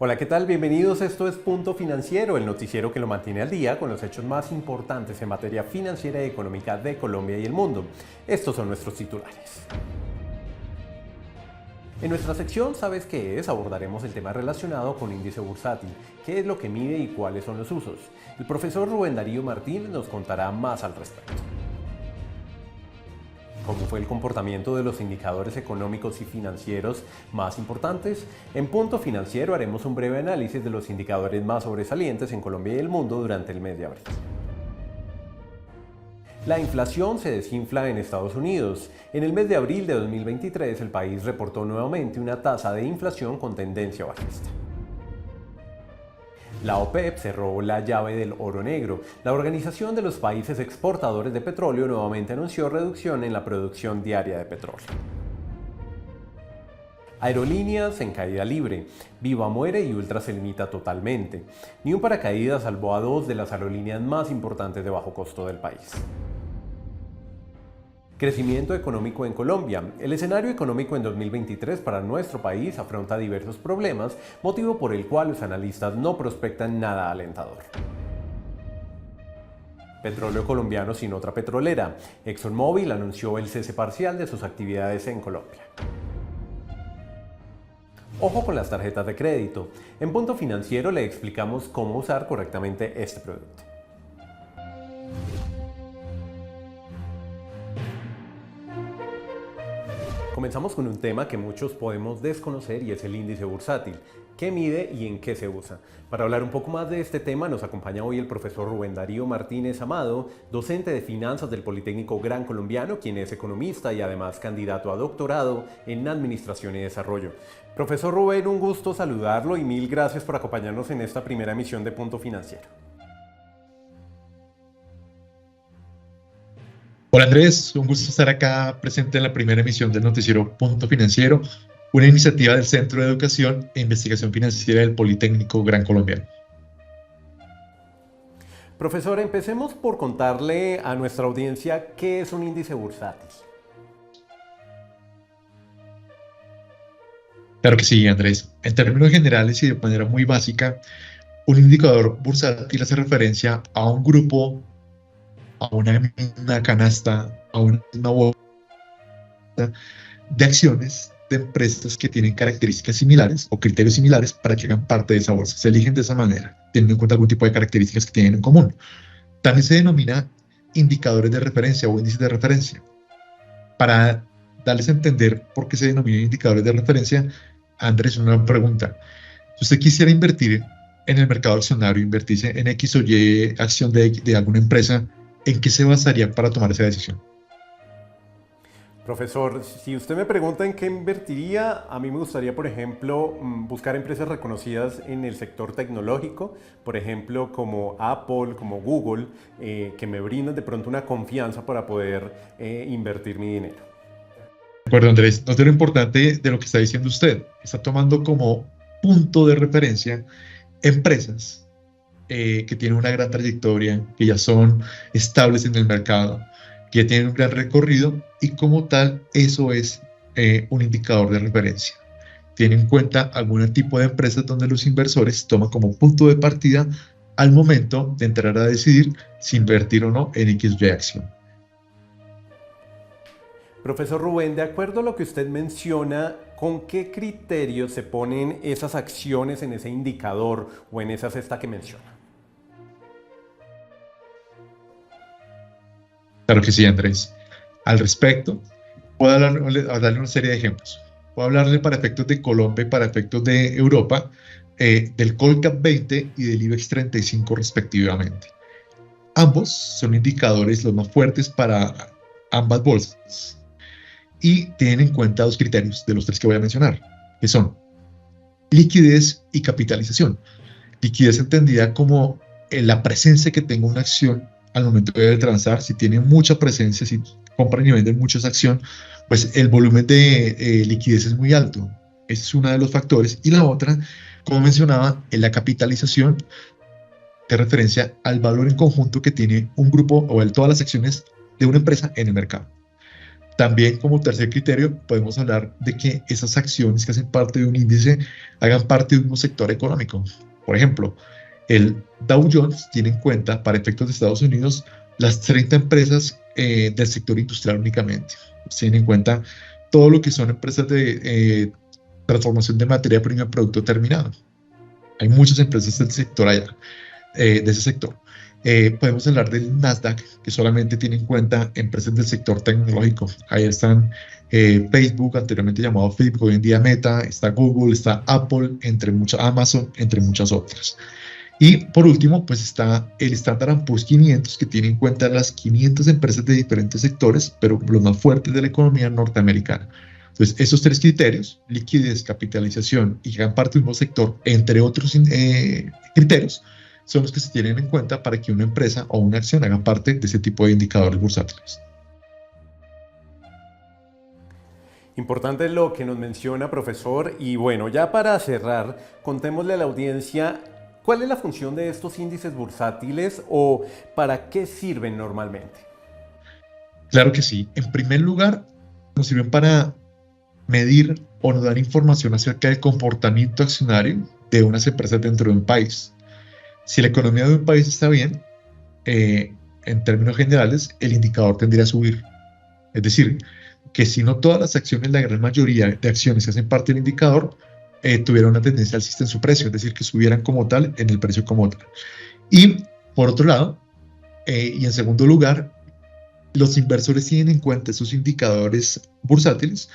Hola, ¿qué tal? Bienvenidos. Esto es Punto Financiero, el noticiero que lo mantiene al día con los hechos más importantes en materia financiera y económica de Colombia y el mundo. Estos son nuestros titulares. En nuestra sección ¿Sabes qué es? Abordaremos el tema relacionado con índice bursátil, qué es lo que mide y cuáles son los usos. El profesor Rubén Darío Martín nos contará más al respecto. ¿Cómo fue el comportamiento de los indicadores económicos y financieros más importantes? En Punto Financiero haremos un breve análisis de los indicadores más sobresalientes en Colombia y el mundo durante el mes de abril. La inflación se desinfla en Estados Unidos. En el mes de abril de 2023, el país reportó nuevamente una tasa de inflación con tendencia bajista. La OPEP cerró la llave del oro negro. La Organización de los Países Exportadores de Petróleo nuevamente anunció reducción en la producción diaria de petróleo. Aerolíneas en caída libre. Viva muere y Ultra se limita totalmente. Ni un paracaídas salvó a dos de las aerolíneas más importantes de bajo costo del país. Crecimiento económico en Colombia. El escenario económico en 2023 para nuestro país afronta diversos problemas, motivo por el cual los analistas no prospectan nada alentador. Petróleo colombiano sin otra petrolera. ExxonMobil anunció el cese parcial de sus actividades en Colombia. Ojo con las tarjetas de crédito. En Punto Financiero le explicamos cómo usar correctamente este producto. Comenzamos con un tema que muchos podemos desconocer y es el índice bursátil. ¿Qué mide y en qué se usa? Para hablar un poco más de este tema nos acompaña hoy el profesor Rubén Darío Martínez Amado, docente de finanzas del Politécnico Gran Colombiano, quien es economista y además candidato a doctorado en Administración y Desarrollo. Profesor Rubén, un gusto saludarlo y mil gracias por acompañarnos en esta primera emisión de Punto Financiero. Hola Andrés, un gusto estar acá presente en la primera emisión del noticiero Punto Financiero, una iniciativa del Centro de Educación e Investigación Financiera del Politécnico Gran Colombiano. Profesor, empecemos por contarle a nuestra audiencia qué es un índice bursátil. Claro que sí, Andrés. En términos generales y de manera muy básica, un indicador bursátil hace referencia a un grupo, a una canasta, a una bolsa de acciones de empresas que tienen características similares o criterios similares para que hagan parte de esa bolsa. Se eligen de esa manera, teniendo en cuenta algún tipo de características que tienen en común. También se denomina indicadores de referencia o índices de referencia. Para darles a entender por qué se denominan indicadores de referencia, Andrés, una pregunta. Si usted quisiera invertir en el mercado accionario, invertirse en X o Y acción de alguna empresa, ¿en qué se basaría para tomar esa decisión? Profesor, si usted me pregunta en qué invertiría, a mí me gustaría, por ejemplo, buscar empresas reconocidas en el sector tecnológico, por ejemplo, como Apple, como Google, que me brindan de pronto una confianza para poder invertir mi dinero. De acuerdo, Andrés. Note lo importante de lo que está diciendo usted. Está tomando como punto de referencia empresas que tienen una gran trayectoria, que ya son estables en el mercado, que ya tienen un gran recorrido y como tal eso es un indicador de referencia. Tiene en cuenta algún tipo de empresas donde los inversores toman como punto de partida al momento de entrar a decidir si invertir o no en X o Y acción. Profesor Rubén, de acuerdo a lo que usted menciona, ¿con qué criterios se ponen esas acciones en ese indicador o en esa cesta que menciona? Claro que sí, Andrés. Al respecto, puedo darle una serie de ejemplos. Puedo hablarle para efectos de Colombia y para efectos de Europa, del Colcap 20 y del IBEX 35 respectivamente. Ambos son indicadores los más fuertes para ambas bolsas y tienen en cuenta dos criterios de los tres que voy a mencionar, que son liquidez y capitalización. Liquidez entendida como la presencia que tenga una acción al momento de transar. Si tiene mucha presencia, si compran y venden muchas acciones, pues el volumen de liquidez es muy alto. Ese es uno de los factores. Y la otra, como mencionaba, es la capitalización, de referencia al valor en conjunto que tiene un grupo o todas las acciones de una empresa en el mercado. También como tercer criterio podemos hablar de que esas acciones que hacen parte de un índice hagan parte de un sector económico. Por ejemplo, el Dow Jones tiene en cuenta, para efectos de Estados Unidos, las 30 empresas del sector industrial únicamente. Tienen en cuenta todo lo que son empresas de transformación de materia prima a producto terminado. Hay muchas empresas del sector allá, de ese sector. Podemos hablar del Nasdaq, que solamente tiene en cuenta empresas del sector tecnológico. Ahí están Facebook, anteriormente llamado Facebook, hoy en día Meta, está Google, está Apple, entre muchas, Amazon, entre muchas otras. Y por último, pues está el Standard & Poor's 500, que tiene en cuenta las 500 empresas de diferentes sectores, pero los más fuertes de la economía norteamericana. Entonces, esos tres criterios, liquidez, capitalización y gran parte del mismo sector, entre otros criterios, son los que se tienen en cuenta para que una empresa o una acción haga parte de ese tipo de indicadores bursátiles. Importante lo que nos menciona, profesor. Y bueno, ya para cerrar, contémosle a la audiencia cuál es la función de estos índices bursátiles o para qué sirven normalmente. Claro que sí. En primer lugar, nos sirven para medir o nos dar información acerca del comportamiento accionario de unas empresas dentro de un país. Si la economía de un país está bien, en términos generales, el indicador tendría a subir. Es decir, que si no todas las acciones, la gran mayoría de acciones que hacen parte del indicador, tuvieran una tendencia alcista en su precio, es decir, que subieran como tal en el precio como tal. Y por otro lado, y en segundo lugar, los inversores tienen en cuenta esos indicadores bursátiles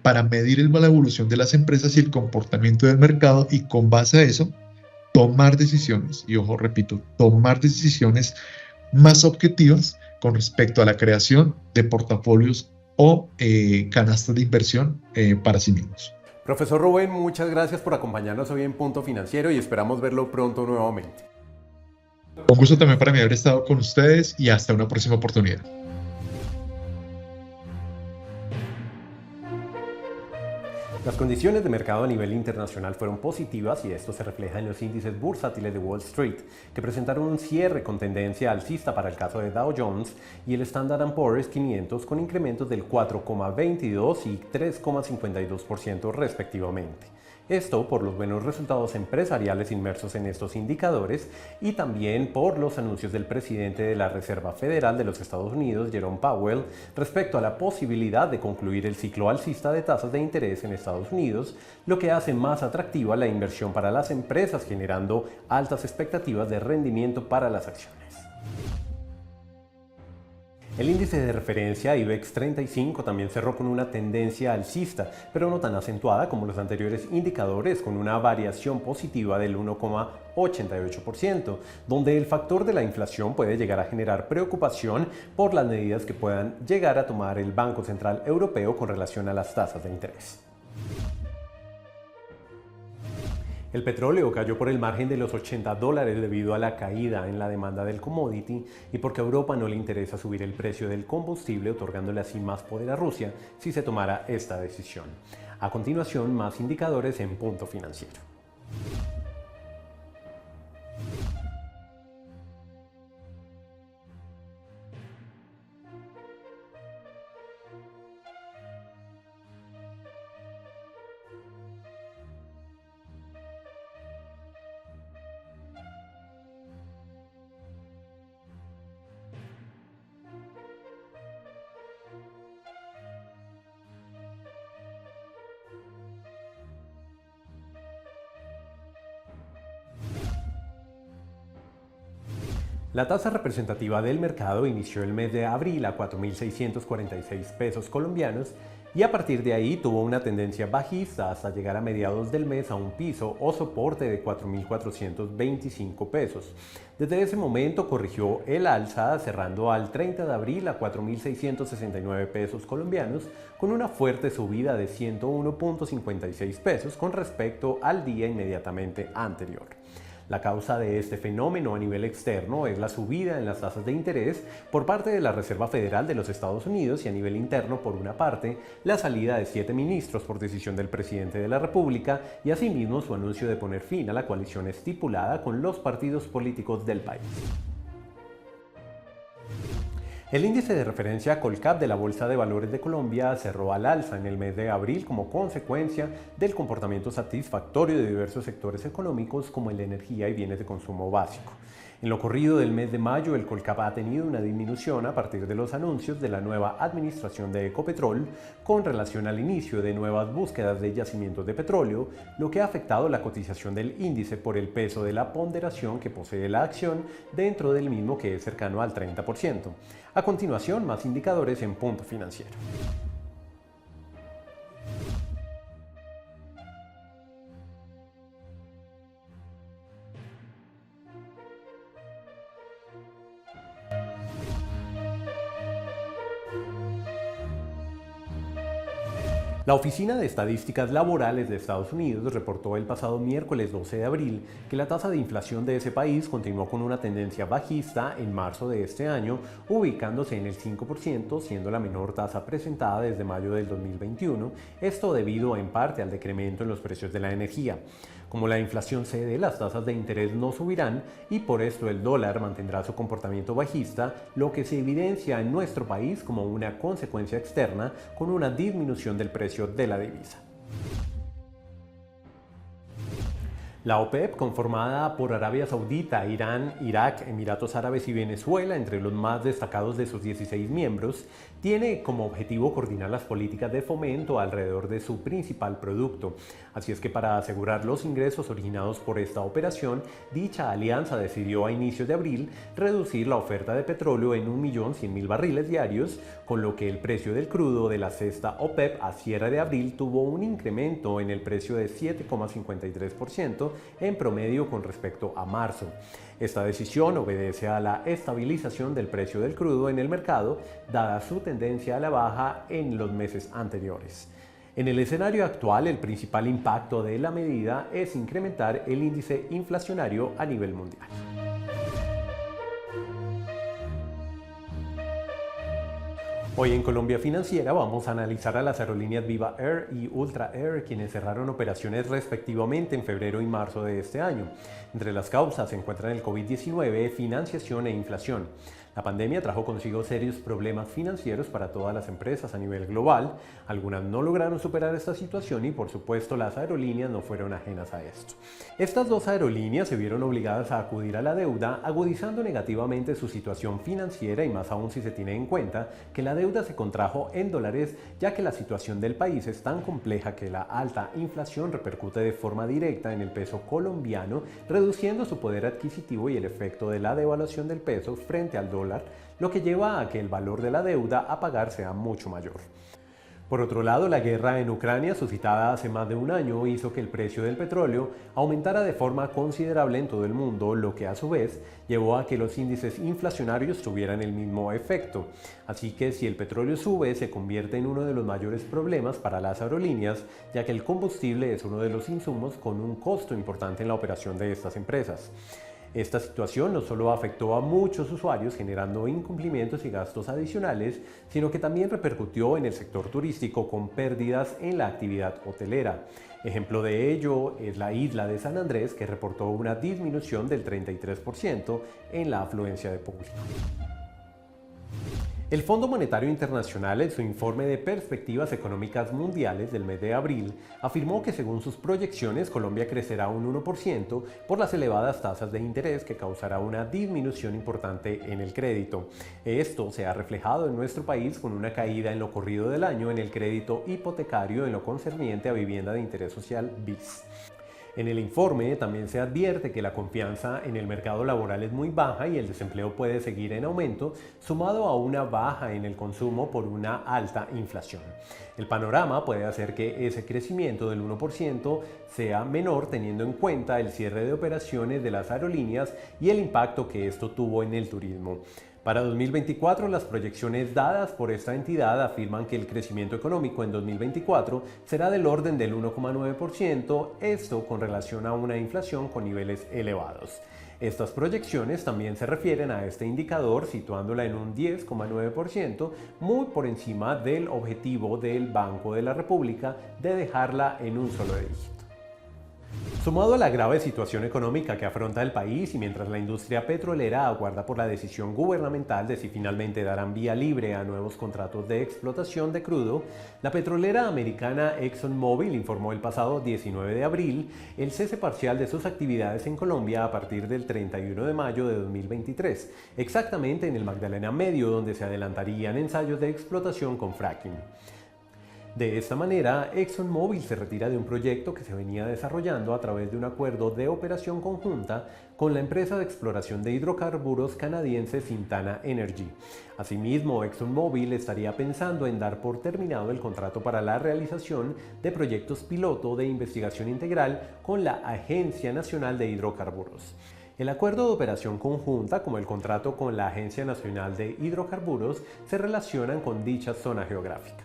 para medir la evolución de las empresas y el comportamiento del mercado, y con base a eso tomar decisiones, y ojo, repito, tomar decisiones más objetivas con respecto a la creación de portafolios o canastas de inversión para sí mismos. Profesor Rubén, muchas gracias por acompañarnos hoy en Punto Financiero y esperamos verlo pronto nuevamente. Un gusto también para mí haber estado con ustedes y hasta una próxima oportunidad. Las condiciones de mercado a nivel internacional fueron positivas y esto se refleja en los índices bursátiles de Wall Street, que presentaron un cierre con tendencia alcista para el caso de Dow Jones y el Standard & Poor's 500 con incrementos del 4,22 y 3,52% respectivamente. Esto por los buenos resultados empresariales inmersos en estos indicadores y también por los anuncios del presidente de la Reserva Federal de los Estados Unidos, Jerome Powell, respecto a la posibilidad de concluir el ciclo alcista de tasas de interés en Estados Unidos, lo que hace más atractiva la inversión para las empresas, generando altas expectativas de rendimiento para las acciones. El índice de referencia IBEX 35 también cerró con una tendencia alcista, pero no tan acentuada como los anteriores indicadores, con una variación positiva del 1,88%, donde el factor de la inflación puede llegar a generar preocupación por las medidas que puedan llegar a tomar el Banco Central Europeo con relación a las tasas de interés. El petróleo cayó por el margen de los $80 debido a la caída en la demanda del commodity y porque a Europa no le interesa subir el precio del combustible, otorgándole así más poder a Rusia si se tomara esta decisión. A continuación, más indicadores en Punto Financiero. La tasa representativa del mercado inició el mes de abril a 4.646 pesos colombianos y a partir de ahí tuvo una tendencia bajista hasta llegar a mediados del mes a un piso o soporte de 4.425 pesos. Desde ese momento corrigió el alza, cerrando al 30 de abril a 4.669 pesos colombianos con una fuerte subida de 101.56 pesos con respecto al día inmediatamente anterior. La causa de este fenómeno a nivel externo es la subida en las tasas de interés por parte de la Reserva Federal de los Estados Unidos y a nivel interno, por una parte, la salida de 7 ministros por decisión del presidente de la República y asimismo su anuncio de poner fin a la coalición estipulada con los partidos políticos del país. El índice de referencia Colcap de la Bolsa de Valores de Colombia cerró al alza en el mes de abril como consecuencia del comportamiento satisfactorio de diversos sectores económicos como el de energía y bienes de consumo básico. En lo corrido del mes de mayo, el Colcap ha tenido una disminución a partir de los anuncios de la nueva administración de Ecopetrol con relación al inicio de nuevas búsquedas de yacimientos de petróleo, lo que ha afectado la cotización del índice por el peso de la ponderación que posee la acción dentro del mismo, que es cercano al 30%. A continuación, más indicadores en Punto Financiero. La Oficina de Estadísticas Laborales de Estados Unidos reportó el pasado miércoles 12 de abril que la tasa de inflación de ese país continuó con una tendencia bajista en marzo de este año, ubicándose en el 5%, siendo la menor tasa presentada desde mayo del 2021, esto debido en parte al decremento en los precios de la energía. Como la inflación cede, las tasas de interés no subirán y por esto el dólar mantendrá su comportamiento bajista, lo que se evidencia en nuestro país como una consecuencia externa con una disminución del precio de la divisa. La OPEP, conformada por Arabia Saudita, Irán, Irak, Emiratos Árabes y Venezuela, entre los más destacados de sus 16 miembros, tiene como objetivo coordinar las políticas de fomento alrededor de su principal producto. Así es que para asegurar los ingresos originados por esta operación, dicha alianza decidió a inicios de abril reducir la oferta de petróleo en 1.100.000 barriles diarios, con lo que el precio del crudo de la cesta OPEP a cierre de abril tuvo un incremento en el precio de 7,53% en promedio con respecto a marzo. Esta decisión obedece a la estabilización del precio del crudo en el mercado, dada su tendencia a la baja en los meses anteriores. En el escenario actual, el principal impacto de la medida es incrementar el índice inflacionario a nivel mundial. Hoy en Colombia Financiera vamos a analizar a las aerolíneas Viva Air y Ultra Air, quienes cerraron operaciones respectivamente en febrero y marzo de este año. Entre las causas se encuentran el COVID-19, financiación e inflación. La pandemia trajo consigo serios problemas financieros para todas las empresas a nivel global. Algunas no lograron superar esta situación y, por supuesto, las aerolíneas no fueron ajenas a esto. Estas dos aerolíneas se vieron obligadas a acudir a la deuda, agudizando negativamente su situación financiera y más aún si se tiene en cuenta que la deuda se contrajo en dólares, ya que la situación del país es tan compleja que la alta inflación repercute de forma directa en el peso colombiano, reduciendo su poder adquisitivo y el efecto de la devaluación del peso frente al dólar, lo que lleva a que el valor de la deuda a pagar sea mucho mayor. Por otro lado, la guerra en Ucrania, suscitada hace más de un año, hizo que el precio del petróleo aumentara de forma considerable en todo el mundo, lo que a su vez llevó a que los índices inflacionarios tuvieran el mismo efecto. Así que si el petróleo sube, se convierte en uno de los mayores problemas para las aerolíneas, ya que el combustible es uno de los insumos con un costo importante en la operación de estas empresas. Esta situación no solo afectó a muchos usuarios generando incumplimientos y gastos adicionales, sino que también repercutió en el sector turístico con pérdidas en la actividad hotelera. Ejemplo de ello es la isla de San Andrés, que reportó una disminución del 33% en la afluencia de público. El Fondo Monetario Internacional, en su informe de perspectivas económicas mundiales del mes de abril, afirmó que según sus proyecciones Colombia crecerá un 1% por las elevadas tasas de interés que causará una disminución importante en el crédito. Esto se ha reflejado en nuestro país con una caída en lo corrido del año en el crédito hipotecario en lo concerniente a vivienda de interés social BIS. En el informe también se advierte que la confianza en el mercado laboral es muy baja y el desempleo puede seguir en aumento, sumado a una baja en el consumo por una alta inflación. El panorama puede hacer que ese crecimiento del 1% sea menor teniendo en cuenta el cierre de operaciones de las aerolíneas y el impacto que esto tuvo en el turismo. Para 2024, las proyecciones dadas por esta entidad afirman que el crecimiento económico en 2024 será del orden del 1,9%, esto con relación a una inflación con niveles elevados. Estas proyecciones también se refieren a este indicador situándola en un 10,9%, muy por encima del objetivo del Banco de la República de dejarla en un solo dígito. Sumado a la grave situación económica que afronta el país y mientras la industria petrolera aguarda por la decisión gubernamental de si finalmente darán vía libre a nuevos contratos de explotación de crudo, la petrolera americana ExxonMobil informó el pasado 19 de abril el cese parcial de sus actividades en Colombia a partir del 31 de mayo de 2023, exactamente en el Magdalena Medio, donde se adelantarían ensayos de explotación con fracking. De esta manera, ExxonMobil se retira de un proyecto que se venía desarrollando a través de un acuerdo de operación conjunta con la empresa de exploración de hidrocarburos canadiense Sintana Energy. Asimismo, ExxonMobil estaría pensando en dar por terminado el contrato para la realización de proyectos piloto de investigación integral con la Agencia Nacional de Hidrocarburos. El acuerdo de operación conjunta, como el contrato con la Agencia Nacional de Hidrocarburos, se relacionan con dicha zona geográfica.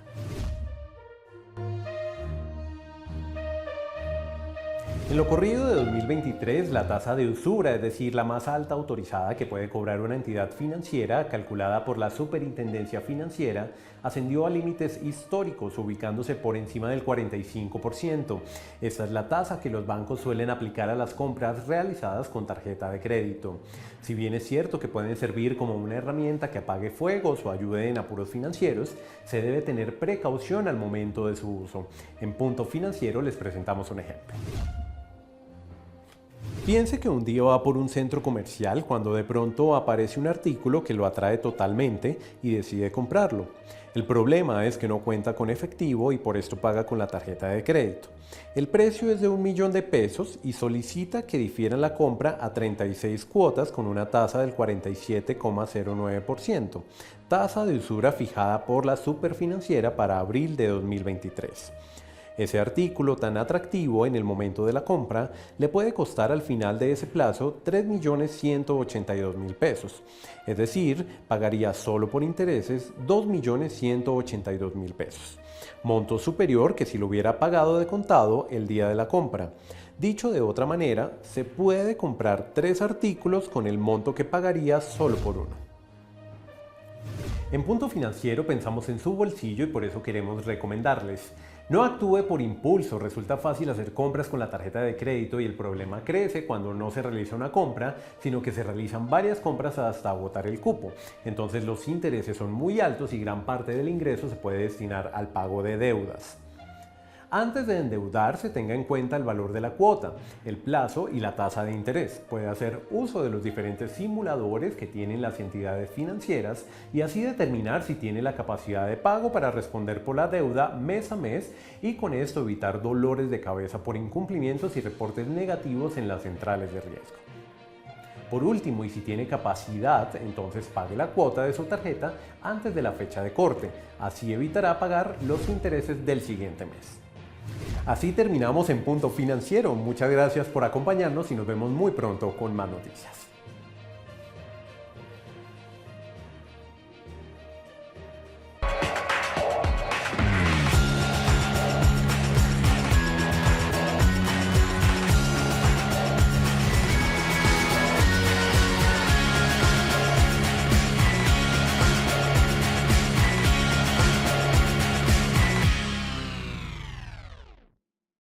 En lo corrido de 2023, la tasa de usura, es decir, la más alta autorizada que puede cobrar una entidad financiera, calculada por la Superintendencia Financiera, ascendió a límites históricos, ubicándose por encima del 45%. Esta es la tasa que los bancos suelen aplicar a las compras realizadas con tarjeta de crédito. Si bien es cierto que pueden servir como una herramienta que apague fuegos o ayude en apuros financieros, se debe tener precaución al momento de su uso. En Punto Financiero les presentamos un ejemplo. Piense que un día va por un centro comercial cuando de pronto aparece un artículo que lo atrae totalmente y decide comprarlo. El problema es que no cuenta con efectivo y por esto paga con la tarjeta de crédito. El precio es de 1.000.000 de pesos y solicita que difieran la compra a 36 cuotas con una tasa del 47,09%, tasa de usura fijada por la Superfinanciera para abril de 2023. Ese artículo tan atractivo en el momento de la compra le puede costar al final de ese plazo 3.182.000 pesos, es decir, pagaría solo por intereses 2.182.000 pesos, monto superior que si lo hubiera pagado de contado el día de la compra. Dicho de otra manera, se puede comprar 3 artículos con el monto que pagaría solo por uno. En Punto Financiero pensamos en su bolsillo y por eso queremos recomendarles: no actúe por impulso. Resulta fácil hacer compras con la tarjeta de crédito y el problema crece cuando no se realiza una compra, sino que se realizan varias compras hasta agotar el cupo. Entonces los intereses son muy altos y gran parte del ingreso se puede destinar al pago de deudas. Antes de endeudarse, tenga en cuenta el valor de la cuota, el plazo y la tasa de interés. Puede hacer uso de los diferentes simuladores que tienen las entidades financieras y así determinar si tiene la capacidad de pago para responder por la deuda mes a mes y con esto evitar dolores de cabeza por incumplimientos y reportes negativos en las centrales de riesgo. Por último, y si tiene capacidad, entonces pague la cuota de su tarjeta antes de la fecha de corte. Así evitará pagar los intereses del siguiente mes. Así terminamos en Punto Financiero. Muchas gracias por acompañarnos y nos vemos muy pronto con más noticias.